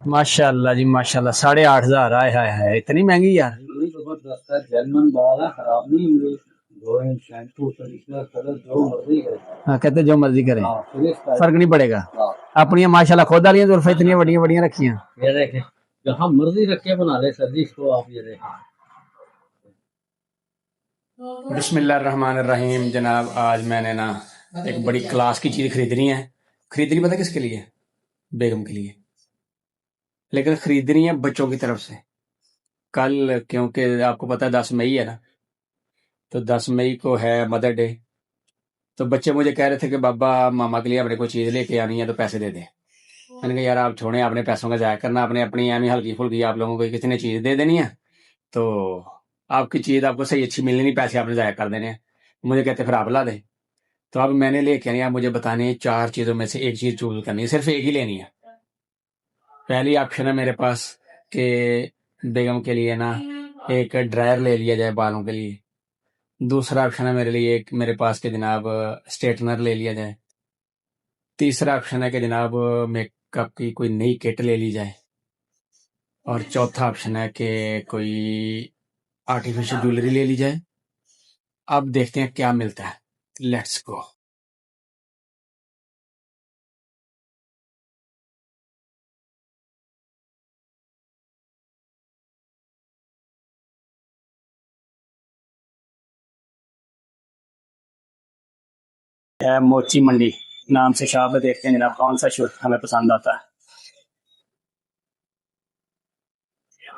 माशाल्लाह जी माशाल्लाह, 8,500। आए हाय हाय, इतनी महंगी यार। जबरदस्त है, जर्मन बाल है, खराब नहीं हुए। 2 इंच शैम्पू कलर जो मर्जी करे। हाँ, कहते जो मर्जी करें, हाँ, फर्क नहीं पड़ेगा। हाँ। अपनी माशाल्लाह खुद वाली जुल्फे इतनी बड़ी बड़ी रखी हैं। ये देखें, जहाँ मर्जी रख के बना ले सर जी इसको, आप ये देखें। बिस्मिल्लाहिर्रहमानिर्रहीम। जनाब, आज मैंने ना एक बड़ी क्लास की चीज़ खरीदनी है। खरीदनी पता किसके लिए? बेगम के लिए। लेकिन खरीदनी है बच्चों की तरफ से। कल, क्योंकि आपको पता है 10 मई है ना, तो 10 मई को है मदर डे। तो बच्चे मुझे कह रहे थे कि बाबा मामा के लिए अपने कोई चीज़ लेके आनी है तो पैसे दे दें। मैंने कहा यार आप छोड़ें, अपने पैसों का ज़ाया करना, अपने अपनी यानी हल्की फुल्की आप लोगों को किसी ने चीज़ दे देनी है तो आपकी चीज़ आपको सही अच्छी मिलनी नहीं, पैसे आपने ज़ाया कर देने हैं। मुझे कहते फिर आप ला दें। तो अब मैंने लेके आनी है, आप मुझे बताने हैं 4 चीज़ों में से एक चीज़ चूज करनी है, सिर्फ एक ही लेनी है। पहली ऑप्शन है मेरे पास कि बेगम के लिए ना एक ड्रायर ले लिया जाए बालों के लिए। दूसरा ऑप्शन है मेरे लिए एक मेरे पास के जनाब स्ट्रेटनर ले लिया जाए। तीसरा ऑप्शन है कि जनाब मेकअप की कोई नई किट ले ली जाए। और चौथा ऑप्शन है कि कोई आर्टिफिशियल ज्वेलरी ले ली जाए। अब देखते हैं क्या मिलता है। Let's go. मोची मंडी नाम से शॉप है, देखते हैं जनाब कौन सा शूट हमें पसंद आता है।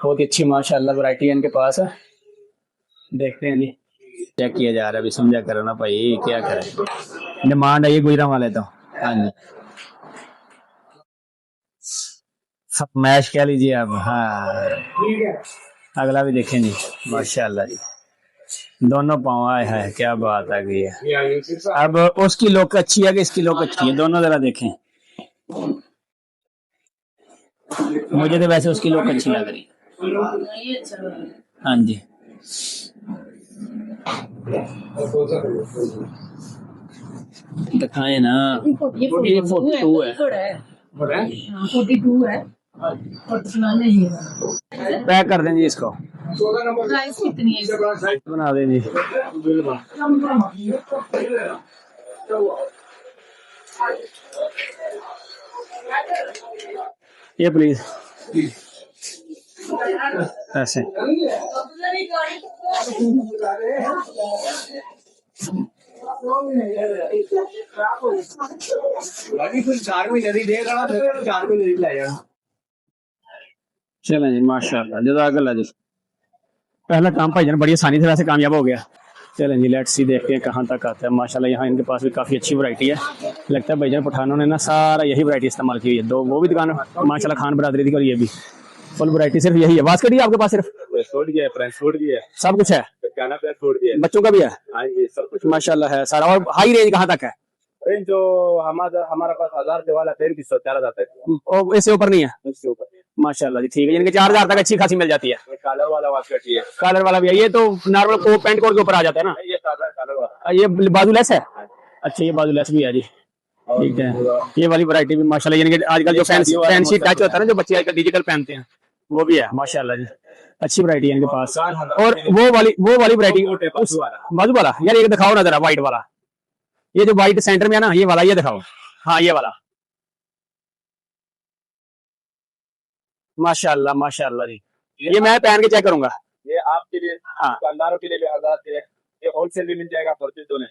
बहुत ही अच्छी माशाल्लाह वैरायटी है इनके पास है। देखते हैं जी, चेक किया जा रहा है, अभी समझा करो ना भाई, क्या करें। डिमांड है ये गुजरा वाले तो। हाँ जी, मैश कह लीजिए आप। हाँ, अगला भी देखें जी। माशाल्लाह जी, दोनों पाँव आए हैं, क्या बात आ गई है। अब उसकी लुक अच्छी है कि इसकी लुक अच्छी है, दोनों जरा देखें। मुझे तो वैसे उसकी लुक अच्छी लग रही है। हाँ जी, दिखाए ना। ये 42 है। पैक कर दें जी इसको। प्राइस कितनी है? बना दें जी। ये प्लीज ऐसे। चलें जी, माशाल्लाह, जज़ाकल्लाह जी। पहला काम भाईजान बड़ी आसानी से वैसे कामयाब हो गया। चलें जी, लेट्स सी, देखते हैं कहाँ तक आता है। माशाल्लाह यहाँ इनके पास भी काफ़ी अच्छी वैरायटी है। लगता है भाईजान पठानों ने ना सारा यही वैरायटी इस्तेमाल की हुई है। दो वो भी दुकान माशाल्लाह खान बरादरी थी और ये भी फुल वैरायटी सिर्फ यही है। बास्केट ही आपके पास सिर्फ सूट भी है, फ्रेंच सूट भी है, सब कुछ है। गाना पे सूट भी है, बच्चों का भी है। हाँ जी, सब कुछ माशाल्लाह है सारा। और हाई रेंज कहाँ तक है? रेंज जो हमारा पास 1000 से वाला 4,000 तक है, और इससे ऊपर नहीं है? इसके ऊपर माशाल्लाह जी, ठीक है। इनके 4,000 तक अच्छी खासी मिल जाती है। कॉलर वाला बास्केट ही है। कॉलर वाला भी है। ये तो नॉर्मल कोट पैंट कोट के ऊपर आ जाता है ना? ये कॉलर वाला, ये बाजू लेस है। अच्छा, ये बाजू लेस भी है जी, ठीक है। ये वाली वैरायटी भी माशाल्लाह, यानी कि आजकल जो फैंसी टच होता है ना, जो बच्चे आजकल डिजिटल पहनते हैं, वो भी है माशाल्लाह जी। अच्छी वैरायटी है इनके पास। और वो वाली वैरायटी बाजू वाला यार, एक दिखाओ ना जरा, व्हाइट वाला। ये जो व्हाइट सेंटर में है ना, ये वाला, ये दिखाओ। हाँ, ये वाला। माशाल्लाह माशाल्लाह जी, ये मैं पहन के चेक करूंगा। ये आपके लिए, हाँ, दुकानदारों के लिए भी आजाद है। ये होलसेल भी मिल जाएगा, परचेज दोनों।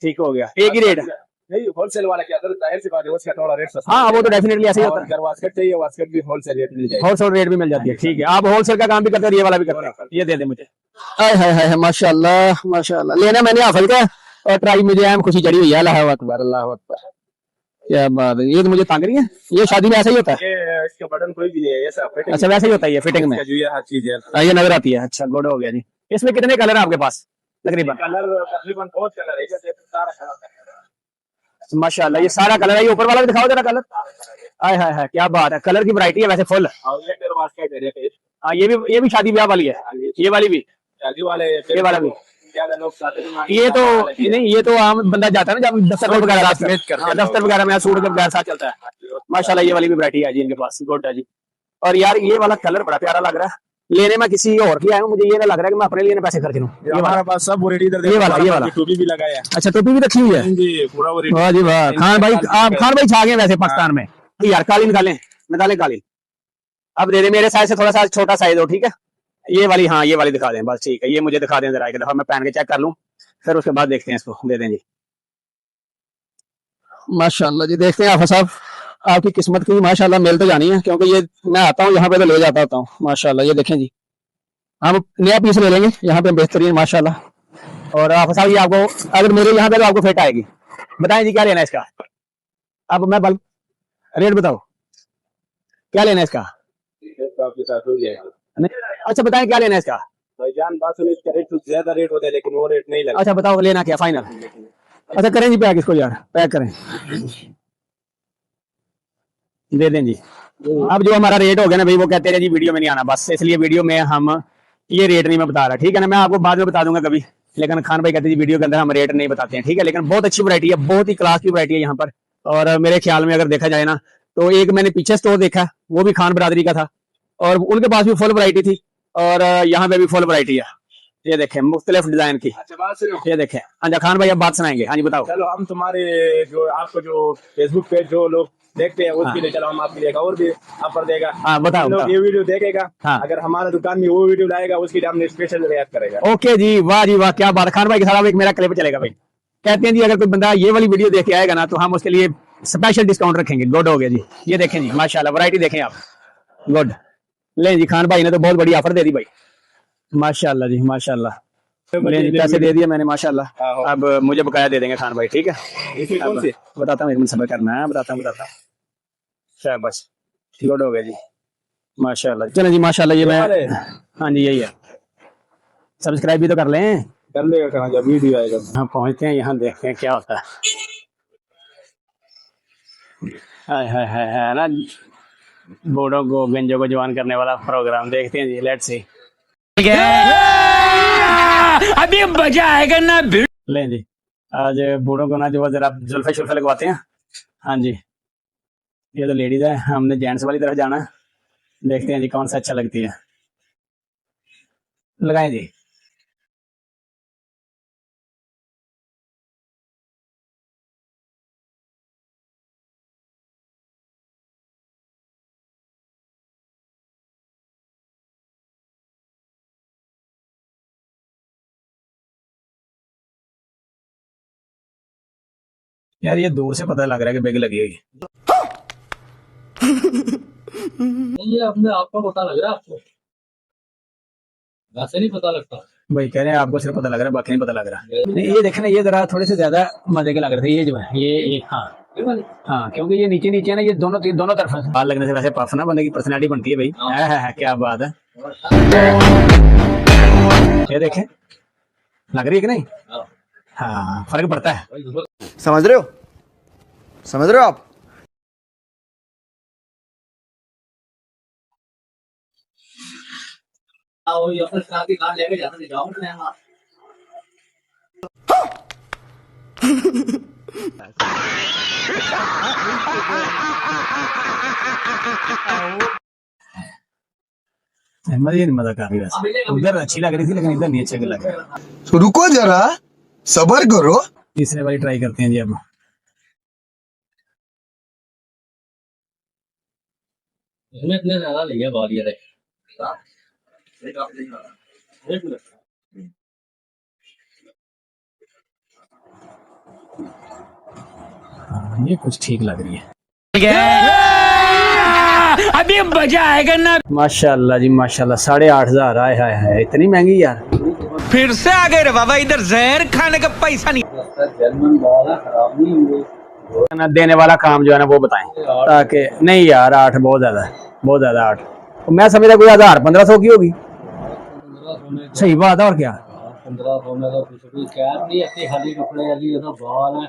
ठीक हो गया, एक ही रेट है। नहीं, होलसेल वाला क्या जाहिर सी बात है, उसका थोड़ा रेट सस्ता। हाँ, वो तो डेफिनेटली ऐसे ही होता है। अगर बास्केट चाहिए, बास्केट भी होलसेल रेट मिल जाएगी, होलसेल रेट भी मिल जाती है। ठीक है, आप होलसेल का काम भी करते हैं, ये वाला भी करते हैं। ये दे दे मुझे। हाय हाय हाय, माशाल्लाह माशाल्लाह। लेना मैंने हाफिज का, और ट्राई मुझे एम खुशी चढ़ी हुई है। अल्लाह अकबर अल्लाह अकबर, क्या बात है। ये तो मुझे तंग नहीं है, ये शादी में ऐसा ही होता है। ये इसका बटन कोई भी नहीं है, ऐसा फिटिंग। अच्छा, वैसे ही होता है ये फिटिंग में। हर चीज है, ये नजर आती है। अच्छा, गुड हो गया जी। इसमें कितने कलर है आपके पास तकरीबन? कलर तकरीबन बहुत कलर है, जैसे सारा कलर है। माशाल्लाह, ये सारा कलर है। ये ऊपर वाला भी दिखाओ जरा कलर। हाय हाय हाय, क्या बात है। कलर की वैरायटी है वैसे फुल। और ये बास्केट है। हाँ, ये भी शादी ब्याह वाली है। ये वाली भी, शादी वाले, ये वाला भी। ये तो नहीं, ये तो आम बंदा जाता है ना जब दफ्तर वगैरह, दफ्तर वगैरह में सूट के बगैर साथ चलता है। माशाल्लाह ये वाली भी वैरायटी है जी इनके पास, गुड है जी। और यार ये वाला कलर बड़ा प्यारा लग रहा है, लेने में किसी और की आया हूँ, मुझे ये ना लग रहा है कि मैं अपने लिए पैसे खर्च लूँ। ये हमारे पास सब वैरायटी इधर ये वाला टोपी भी लगाया है। अच्छा, टोपी भी रखी हुई है जी, पूरा वैरायटी। वाह जी वाह। खान भाई, आप खान भाई छा गए वैसे पाकिस्तान में यार। कालीन निकालें, निकालें कालीन। अब दे दे, मेरे साइज से थोड़ा सा छोटा साइज हो, ठीक है। ये वाली, हाँ ये वाली दिखा दें बस, ठीक है। ये मुझे दिखा दें जरा एक दफा, मैं पहन के चेक कर लूँ, फिर उसके बाद देखते हैं इसको। दे दें जी। माशाल्लाह जी, देखते हैं आफा साहब, आपकी किस्मत की माशाल्लाह मेल तो जानी है, क्योंकि ये मैं आता हूँ यहाँ पे तो ले जाता होता हूँ माशाल्लाह। ये देखें जी, हम नया पीस ले लेंगे यहाँ पे बेहतरीन माशाल्लाह। और आफा साहब ये आपको अगर मेरे यहाँ पे तो आपको फिट आएगी। बताएं जी क्या लेना है इसका, अब मैं बल रेट बताओ क्या लेना है इसका। अच्छा बताएं क्या लेना है इसका। भाईजान बात सुनिए, इसका रेट कुछ ज्यादा रेट होता है, लेकिन वो रेट नहीं लगता। अच्छा बताओ लेना क्या फाइनल। अच्छा करें जी पैक इसको यार, पैक करें, दे दें जी। अब जो हमारा रेट हो गया ना भाई, वो कहते हैं जी वीडियो में नहीं आना, बस इसलिए वीडियो में हम ये रेट नहीं मैं बता रहा, ठीक है ना। मैं आपको बाद में बता दूंगा कभी, लेकिन खान भाई कहते हैं जी वीडियो के अंदर हम रेट नहीं बताते हैं, ठीक है। लेकिन बहुत अच्छी वैरायटी है, बहुत ही क्लास की वैरायटी है यहाँ पर। और मेरे ख्याल में अगर देखा जाए ना, तो एक मैंने पीछे स्टोर देखा, वो भी खान बरादरी का था, और उनके पास भी फुल वैरायटी थी, और यहाँ पे भी फुल वैरायटी है। ये देखें मुख्तलिफ डिजाइन की। अच्छा बात सुनो, ये देखें। अच्छा खान भाई अब बात सुनाएंगे, हाँ जी बताओ। चलो हम तुम्हारे जो आपको जो फेसबुक पेज जो लोग देखते हैं उसके लिए, चलो हम आपके लिए और भी ऑफर देगा। हाँ बताओ, लोग ये वीडियो देखेगा, हाँ। अगर हमारा दुकान में वो वीडियो लाएगा उसके लिए हमने स्पेशल रियायत करेगा। ओके जी, वाह जी वाह, क्या बात। खान भाई के साथ एक मेरा क्लिप चलेगा भाई, कहते हैं जी अगर कोई बंदा ये वाली वीडियो देख के आएगा ना, तो हम उसके लिए स्पेशल डिस्काउंट रखेंगे। गुड हो गया जी। ये देखें जी माशाल्लाह, वैरायटी देखें आप, गुड। ले जी, खान भाई ने तो बहुत बड़ी ऑफर दे दी भाई, माशाल्लाह जी माशाल्लाह। पैसे दे दिए मैंने माशाल्लाह, अब मुझे बकाया दे देंगे खान भाई, ठीक है। कौन से बताता हूँ, एक मिनट सब्र करना है, बताता हूँ शाबाश, गुड हो गया जी माशाल्लाह। चलें जी माशाल्लाह। ये मैं, हाँ जी यही है, सब्सक्राइब भी तो कर लें। कर लेगा कहाँ, जब वीडियो आएगा। हाँ पहुंचते हैं, यहाँ देखते हैं क्या होता है। हाय हाय हाय है ना, बूढ़ों को गंजों को जवान करने वाला प्रोग्राम, देखते हैं जी, लेट्स सी। अभी मजा आएगा ना। लें जी, आज बूढ़ों को ना जो जरा जुल्फे शुल्फे लगवाते हैं। हाँ जी, ये तो लेडीज है, हमने जेंट्स वाली तरफ जाना है, देखते हैं जी कौन सा अच्छा लगती है। लगाएं जी। यार ये दूर से पता लग रहा है कि बेग लगी हुई। ये अपने आप को पता लग रहा है, आपको वैसे नहीं पता लगता भाई कह रहे हैं आपको सिर्फ पता लग रहा है, बाकी नहीं पता लग रहा। नहीं ये देखे ना, ये जरा थोड़े से ज्यादा मजे के लग रहे थे, ये जो है ये हाँ हाँ, क्योंकि ये नीचे नीचे है ना, ये दोनों तरफ बाल लगने से वैसे पफ ना बंदे की पर्सनैलिटी बनती है भाई। है, क्या बात है। ये देखें लग रही है कि नहीं, हाँ फर्क पड़ता है। समझ रहे हो आप। ये अपने साथ ही कार लेके जाते जाओ ना। मजा कर रही है, उधर अच्छी लग रही थी लेकिन इधर नहीं अच्छे लग रहा। तो रुको जरा, सबर करो। तीसरे वाली ट्राई करते हैं जी अब। इसमें इतने ज्यादा लिया बाल ये रहे। ये कुछ ठीक लग रही है। अभी मजा आएगा ना। माशाल्लाह जी माशाल्लाह, 8,500। आए हाय हाय, इतनी महंगी यार। फिर से आ गए रे बाबा, इधर जहर खाने का पैसा नहीं। जर्मन बाल है, खराब नहीं होंगे ना देने वाला काम जो है ना वो बताएं, ताकि नहीं यार 8 बहुत ज्यादा है, बहुत ज्यादा 8। तो मैं समझा कोई 1,000-1,500 की होगी। 1500 में सही बात है, और क्या 1500 में तो कुछ भी क्या नहीं, ऐसे खाली कपड़े वाली ये तो बाल है।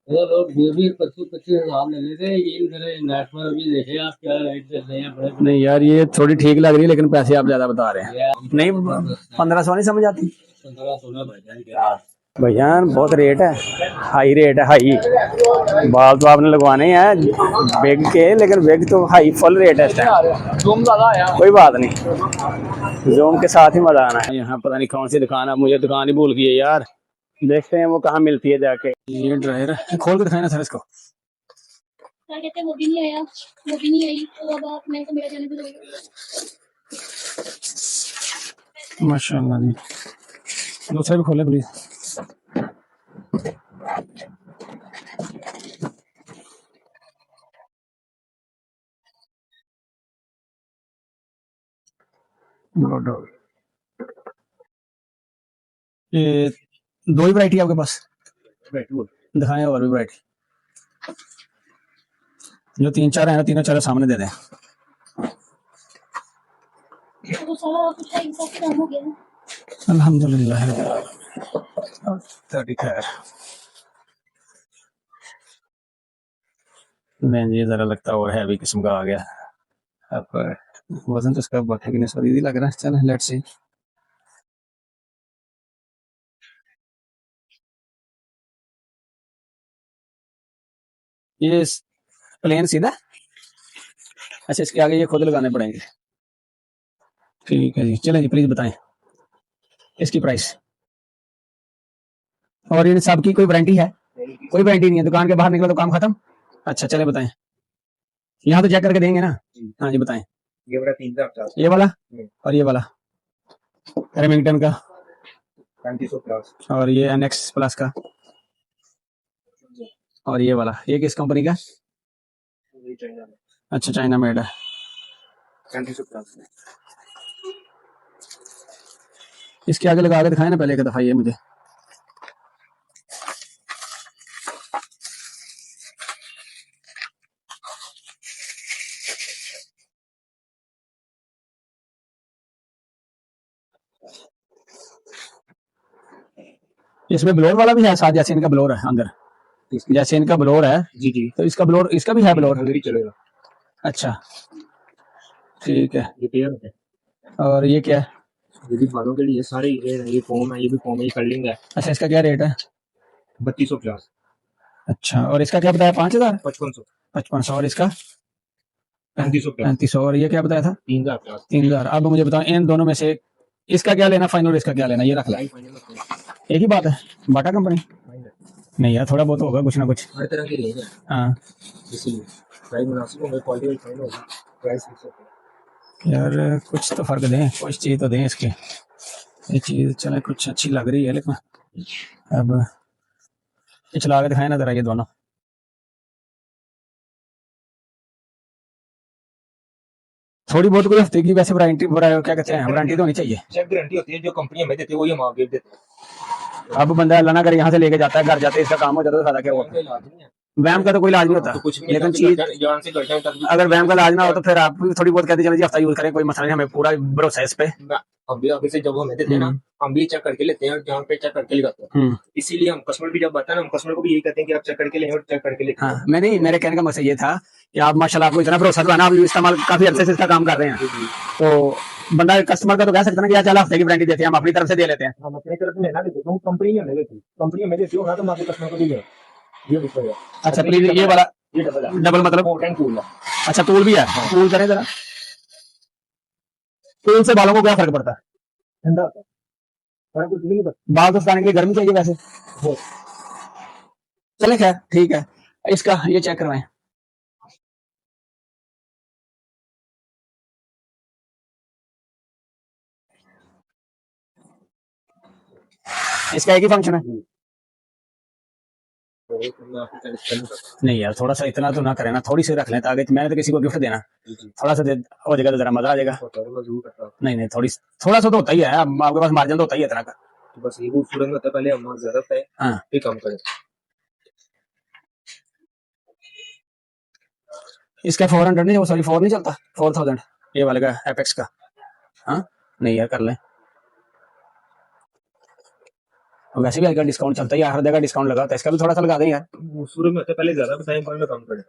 ये लोग ये भी 25-25 हजार ले लेते हैं। ये नेट पर अभी देखे आप क्या रेट चल रहे हैं बड़े। नहीं यार ये थोड़ी ठीक लग रही है, लेकिन पैसे आप ज्यादा बता रहे हैं। नहीं 1,500 नहीं समझ आती। 15-16 भाईजान। भाईजान बहुत रेट है, हाई रेट है, हाई। बाल तो आपने लगवाने हैं बेग के, लेकिन बेग तो हाई फुल रेट है इस टाइम। कोई बात नहीं, जोम के साथ ही मजा आना है। यहाँ पता नहीं कौन सी दुकान है, मुझे दुकान ही भूल गई है यार। देखते हैं वो कहाँ मिलती है जाके। ये ड्रायर है, खोल के दिखाए ना सर इसको। क्या कहते हैं, वो भी नहीं आया, वो भी नहीं आई, तो अब आप मैं तो मेरा जाने को माशाल्लाह जी। दूसरा भी खोले प्लीज। ये दो ही वैरायटी है आपके पास? दिखाएं और भी वैरायटी। जो 3-4 है ना, तीनों चारों सामने दे दें। तो सारा कुछ एक साथ काम हो गया ना। अल्हम्दुलिल्लाह। खैर नहीं, ये जरा लगता और हैवी किस्म का आ गया। अब वजन तो इसका बढ़े कि नहीं, सॉरी लग रहा है। चल लेट्स सी। ये प्लेन सीधा, अच्छा इसके आगे ये खुद लगाने पड़ेंगे। ठीक है जी, चलें जी, प्लीज बताएं इसकी प्राइस। और इन सब की कोई वारंटी है? कोई वारंटी नहीं है, दुकान के बाहर निकला तो काम खत्म। अच्छा चले बताएं, यहाँ तो चेक करके देंगे ना। हाँ जी बताएं। ये वाला 3050, ये वाला और ये वाला रेमिंगटन का, 3550, और ये एनएक्स प्लस का, और ये वाला, ये किस कंपनी का? अच्छा चाइना मेड है। 3550। इसके आगे लगा के दिखाए ना पहले एक दफा ये मुझे। इसमें ब्लोर वाला भी है साथ, जैसे इनका ब्लोर है अंदर, जैसे इनका ब्लोर है जी जी, तो इसका ब्लोर, इसका भी है ब्लोर? अंदर ही चलेगा। अच्छा ठीक है। ये पेयर है, और ये क्या है? ये भी बालों के लिए सारे ये फोम है, ये भी फोम है, ये कर्लिंग है। अच्छा इसका क्या रेट है? 3250। अच्छा और इसका क्या बताया? 5000? 5500। 5500। और इसका 3550। 3500। और ये क्या बताया था? 3050। 3000। अब मुझे बताओ इन दोनों में से इसका क्या लेना फाइनल, इसका क्या लेना? ये रख ला, एक ही बात है। बाटा कंपनी नहीं यार, थोड़ा बहुत होगा कुछ ना कुछ। हर तरह की रेंज है, हाँ इसीलिए प्राइस मुनासिब होगा, क्वालिटी फाइन होगी, प्राइस फिक्स होगा। यार कुछ तो फर्क दें, कुछ चीज तो दें इसके। ये चीज चले कुछ अच्छी लग रही है, लेकिन अब ये चला के दिखाए ना जरा ये दोनों। थोड़ी बहुत कोई हफ्ते की वैसे वारंटी, क्या कहते हैं, वारंटी तो होनी चाहिए। चेक गारंटी होती है, जो कंपनी हमें देती है वही हम आपको देते हैं। अब बंदा अल्लाह ना करे यहाँ से लेके जाता है, घर जाते इसका काम हो जाता है तो फायदा क्या हुआ? वैम का तो कोई इलाज नहीं होता, तो कुछ भी लेकिन चीज जान से घट जाए तक भी अगर वैम का इलाज ना हो तो फिर आप भी थोड़ी बहुत कहते चले जी हफ्ता यूज करें, कोई मसला नहीं, हमें पूरा भरोसा है इस पे। हम भी आगे से जब हमें देते हैं ना, हम भी चेक करके लेते हैं, और जहाँ पे चेक करके लगाते हैं। इसीलिए हम कस्टमर भी जब आता है ना, हम कस्टमर को भी यही कहते हैं कि आप चेक करके लें, और चेक करके लेते हैं। हाँ मैं नहीं, मेरे कहने का मकसद ये था कि आप माशाल्लाह आपको इतना भरोसा तो है ना, आप इस्तेमाल काफी अर्से से इसका काम कर रहे हैं, तो बंदा कस्टमर का तो कह सकता है ना कि यार चल हफ्ते की वारंटी देते हैं, हम अपनी तरफ से दे लेते हैं। हम अपने तरफ से लेना देते हैं, कंपनी हमें देती है, कंपनी हमें देती हो ना, तो हम आपके कस्टमर को भी दें। ये डिफरेंस है। अच्छा प्लीज ये वाला ये डबल है, डबल मतलब? कोट एंड कूल है। अच्छा टूल भी है, टूल करें जरा। टूल से बालों को क्या फर्क पड़ता है? ठंडा होता है, और कुछ भी नहीं पता। बाल तो सुखाने के लिए गर्मी चाहिए वैसे। चले खैर ठीक है, इसका ये चेक करवाएं। इसका एक ही फंक्शन है? नहीं यार थोड़ा सा इतना तो ना करें ना, थोड़ी सी रख लें ताकि मैंने तो किसी को गिफ्ट देना, थोड़ा सा हो जाएगा तो जरा मजा आ जाएगा। नहीं नहीं थोड़ा सा तो होता ही है, आपके पास मार्जिन तो होता ही है इतना का। तो बस ये वो स्टूडेंट होता है, पहले हम ज्यादा पे हाँ ये काम करें। इसका 400 नहीं, सॉरी 4 नहीं चलता, 4000 ये वाले का एपेक्स का। हाँ नहीं यार कर लें, वैसे भी आजकल डिस्काउंट चलता है, हर जगह डिस्काउंट लगा होता है, इसका भी थोड़ा सा लगा दें यार। शुरू में होता है, पहले ज्यादा बताएं, बाद में कम करें।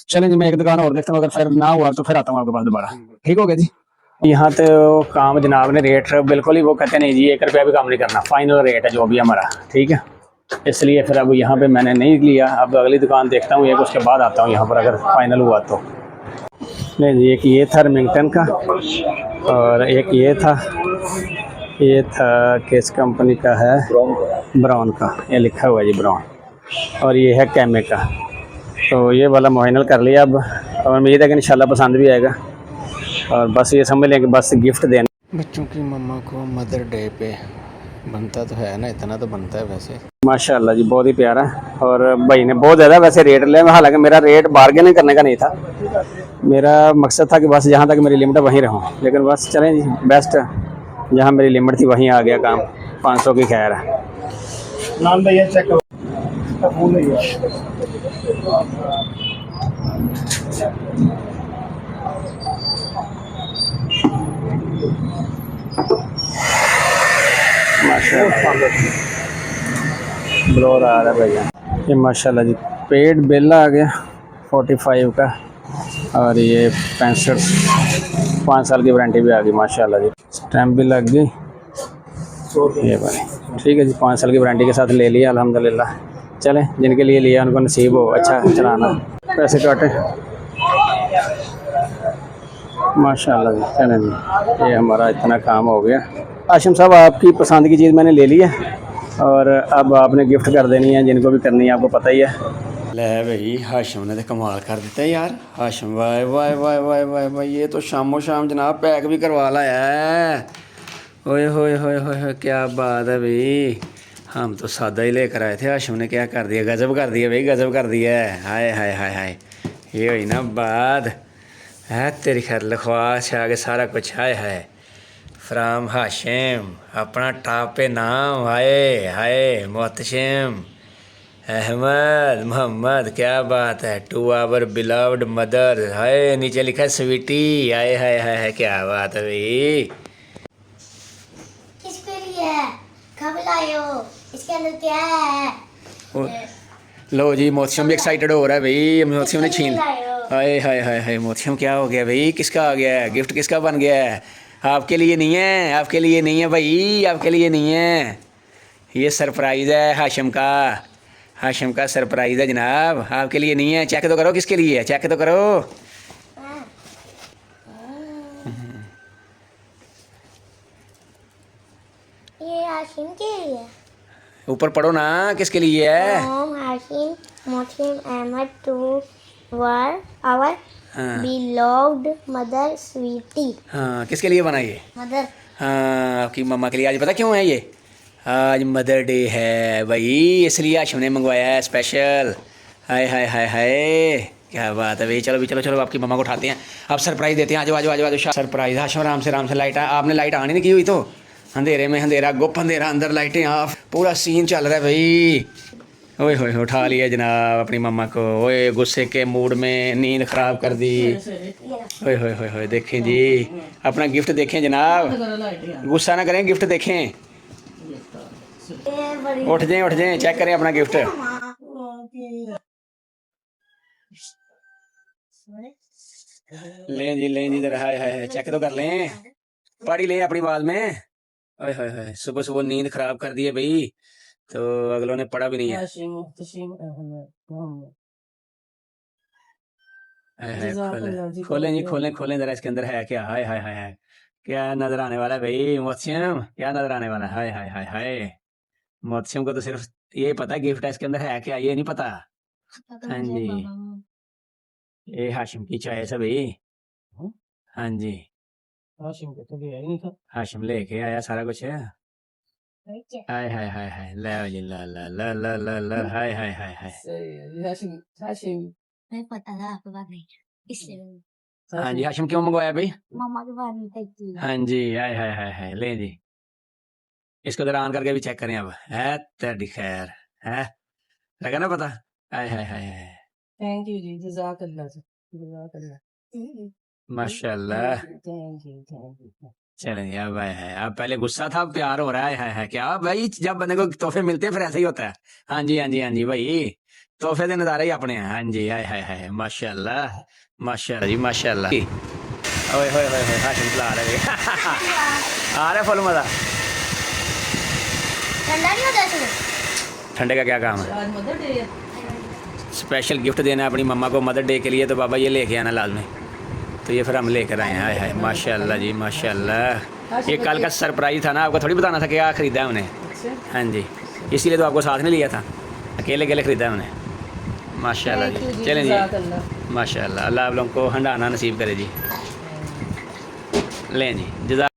चलें जी, मैं एक दुकान और देखता हूँ, अगर फिर ना हुआ तो फिर आता हूँ आपके पास दोबारा। ठीक हो गया जी। यहाँ तो काम जनाब ने रेट बिल्कुल ही वो कहते नहीं जी 1 रुपया भी काम नहीं करना, फाइनल रेट है जो भी हमारा, ठीक है। इसलिए फिर अब यहाँ पे मैंने नहीं लिया, अब अगली दुकान देखता हूँ एक, उसके बाद आता हूँ यहाँ पर अगर फाइनल हुआ तो। नहीं जी, एक ये था रिमिंगटन का और एक ये था किस कंपनी का है, ब्राउन का, ये लिखा हुआ है जी ब्राउन, और ये है कैमे का। तो ये वाला फाइनल कर लिया अब, और उम्मीद है कि इंशाल्लाह पसंद भी आएगा। और बस ये समझ लें कि बस गिफ्ट देना बच्चों की मम्मा को मदर डे पे, बनता तो है ना, इतना तो बनता है वैसे। माशाल्लाह जी बहुत ही प्यारा, और भाई ने बहुत ज़्यादा वैसे रेट लिया, हालांकि मेरा रेट बार्गेनिंग करने का नहीं था, मेरा मकसद था कि बस जहाँ तक मेरी लिमिट है वहीं रहूँ, लेकिन बस चलें जी, बेस्ट जहाँ मेरी लिमिट थी वहीं आ गया काम। 500 की खैर है। नाम भैया चेक करो। ब्लोर आ रहा है भैया ये, माशाल्लाह जी। पेड बिल आ गया 45 का, और ये 65, 5 साल की वारंटी भी आ गई माशाल्लाह जी। स्टैम्प भी लग गई ये भाई, ठीक है जी। 5 साल की वारंटी के साथ ले लिया अल्हम्दुलिल्लाह। चलें, जिनके लिए लिया उनको नसीब हो अच्छा चलाना। पैसे काटे माशाल्लाह जी। चलें जी, ये हमारा इतना काम हो गया। आशिम साहब आपकी पसंद की चीज़ मैंने ले ली है, और अब आपने गिफ्ट कर देनी है जिनको भी करनी है, आपको पता ही है। ले भाई, हाशिम ने तो कमाल कर देता है यार। हाशिम वाह वाह वाह वाह वाह वाह, ये तो शामो शाम जनाब पैक भी करवा लाया है। ओए होए होए होए, क्या बात है भाई। हम तो सादा ही लेकर आए थे, हाशिम ने क्या कर दिया, गजब कर दिया भाई, गजब कर दिया है। हाय हाय हाय हाय, ये हुई ना बात है तेरी। खैर लिखवास आगे सारा कुछ हाय हाय। फ्राम हाशिम, अपना टॉप पे नाम, हाय हाय मोहतशिम अहमद मोहम्मद, क्या बात है। टू आवर बिलव्ड मदर, हाय नीचे लिखा है स्वीटी, हाय हाय हाय हाय, क्या बात है भाई। किसके लिए है? कब लाए हो? इसके अंदर क्या है? लो जी, मोहतशिम भी एक्साइटेड हो रहा है भाई। मोहतशिम ने छीन, लाए हो? हाय हाय हाय हाय, मोहतशिम क्या हो गया भाई, किसका आ गया है गिफ्ट, किसका बन गया है। आपके लिए नहीं है, आपके लिए नहीं है भाई, आपके लिए नहीं है, ये सरप्राइज़ है हाशिम का, हाशिम का सरप्राइज़ है जनाब, आपके लिए नहीं है। चेक तो करो किसके लिए है, चेक तो करो। ये हाशिम के लिए। ऊपर पढ़ो ना किसके लिए है। From Hashim Mohsin Ahmed to our हाँ beloved mother sweetie. हाँ, किसके लिए बना ये। Mother. हाँ, आपकी मम्मा के लिए। आज पता क्यों है ये, आज मदर डे है भाई, इसलिए हाशिम ने मंगवाया है स्पेशल। हाय हाय हाय हाय, क्या बात है भाई। चलो भी, चलो चलो आपकी मम्मा को उठाते हैं, अब सरप्राइज़ देते हैं। आज सरप्राइज़। हाशिम आराम से लाइट, आपने लाइट ऑन ही नहीं की हुई, तो अंधेरे में अंधेरा, गुप अंधेरा, अंदर लाइटें ऑफ, पूरा सीन चल रहा है भाई। ओए होए, उठा लिया जनाब अपनी मम्मा को, ओए गुस्से के मूड में नींद ख़राब कर दी। ओए होए होए होए, देखें जी अपना गिफ्ट देखें जनाब, गुस्सा ना करें, गिफ्ट देखें। उठ जाएं, चेक करें अपना गिफ्ट। लें जी जरा, हाय हाय, चेक तो कर लें, पढ़ ही लें अपनी बात में। ओए होए होए, सुबह सुबह नींद खराब कर दी है भाई, तो अगलों ने पढ़ा भी नहीं है। हाय हाय, खोलें जरा, इसके अंदर है क्या। हाय हाय हाय हाय, क्या नजर आने वाला है भाई मोहतशिम, क्या नजर आने वाला है। हाय हाय हाय हाय, मोहतशिम को तो सिर्फ ये पता है गिफ्ट है, इसके अंदर है क्या ये नहीं पता। हाँ जी, ये हाशिम की चॉइस है भाई। हाँ जी, हाशिम लेके आया सारा कुछ है। हाय हाय हाय हाय, ला जी ला ला ला ला ला ला, हाय हाय हाय हाय। नहीं पता था आपको बात नहीं, इसलिए हाँ जी, हाशिम क्यों मंगवाया भाई। मम्मा के बारे में कहती है। हाँ जी, हाय हाय हाय हाय, ले जी, इसको जरा ऑन करके भी चेक करें अब, है तेरी खैर है, लगा ना पता। हाय हाय हाय हाय, थैंक यू जी, जज़ाकल्लाह। माशाल्लाह। चलें अब भाई है, अब पहले गुस्सा था, अब प्यार हो रहा है क्या भाई, जब बंदे को तोहफे मिलते हैं फिर ऐसा ही होता है। हाँ जी हाँ जी हाँ जी भाई, तोहफे के नज़ारे ही अपने हैं। हाँ जी, हाय हाय हाय, माशाल्लाह माशाल्लाह जी माशाल्लाह। ओए होए होए होए हाशिम चला रहे आ रहा फुल मज़ा। ठंडा नहीं होता इसमें? ठंडे का क्या काम है? आज मदर डे है। स्पेशल गिफ्ट देना है अपनी मम्मा को मदर डे के लिए, तो बाबा ये लेके आना लाजमी। तो ये फिर हम लेकर आए हैं। हाय हाय माशाल्लाह जी माशाल्लाह। ये कल का सरप्राइज था ना, आपको थोड़ी बताना था क्या ख़रीदा है हमने। अच्छा हाँ जी, इसीलिए तो आपको साथ नहीं लिया था, अकेले अकेले ख़रीदा हमने। माशाल्लाह Thank you जी। जी, चलें जज़ाकल्लाह। जी माशाल्लाह, अल्लाह आप लोगों को हंडाना नसीब करे जी। लें जी जज़ा